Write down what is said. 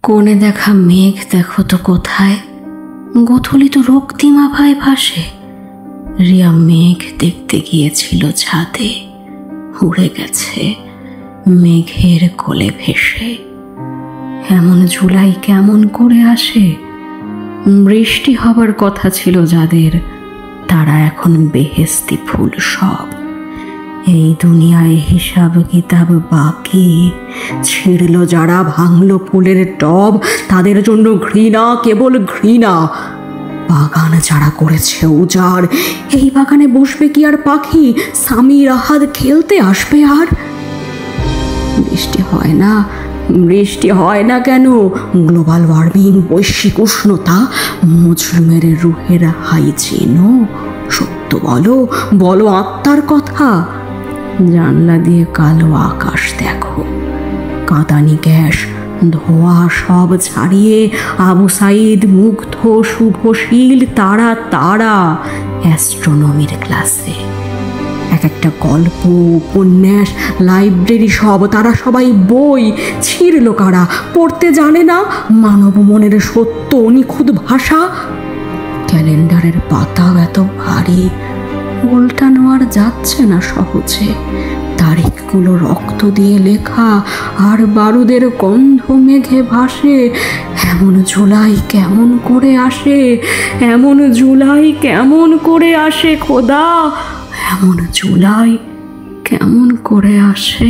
কোণে দেখা মেঘ দেখো তো কোথায়, গোথলি তো রক্তিমা ভাই ভাসে। রিয়া মেঘ দেখতে গিয়েছিল ছাদে, উড়ে গেছে মেঘের কোলে ভেসে। এমন জুলাই কেমন করে আসে? বৃষ্টি হবার কথা ছিল যাদের, তারা এখন বেহেস্তি ফুল সব। এই দুনিয়ায় হিসাব কিতাব বাকি, ছিঁড়ল যারা, ভাঙল ফুলের টব, তাদের জন্য ঘৃণা, কেবল ঘৃণা। বাগান যারা করেছে উজাড়, এই বাগানে বসবে কি আর পাখি? স্বামী রাহাত খেলতে আসবে আর? বৃষ্টি হয় না, বৃষ্টি হয় না কেন? গ্লোবাল ওয়ার্মিং, বৈশ্বিক উষ্ণতা, মুজরিমের রুহের হাইজিন। সত্য বলো, বলো আত্মার কথা। জানলা দিয়ে কালো আকাশ দেখো, কাঁদানি গ্যাস, ধোঁয়া সব ছাড়িয়ে আবু সাইদ মুগ্ধ, শুভশীল, তারা তারা অ্যাস্ট্রোনমির ক্লাসে। এক একটা গল্প, উপন্যাস, লাইব্রেরি সব, তারা সবাই বই ছিঁড়ল কারা? পড়তে জানে না মানব মনের সত্য নিখুঁত ভাষা। ক্যালেন্ডারের পাতাও এত ভারী, উল্টানো আর যাচ্ছে না সহজে। তারিখগুলো রক্ত দিয়ে লেখা, আর বারুদের গন্ধ মেঘে ভাসে। এমন জুলাই কেমন করে আসে? এমন জুলাই কেমন করে আসে খোদা? এমন জুলাই কেমন করে আসে?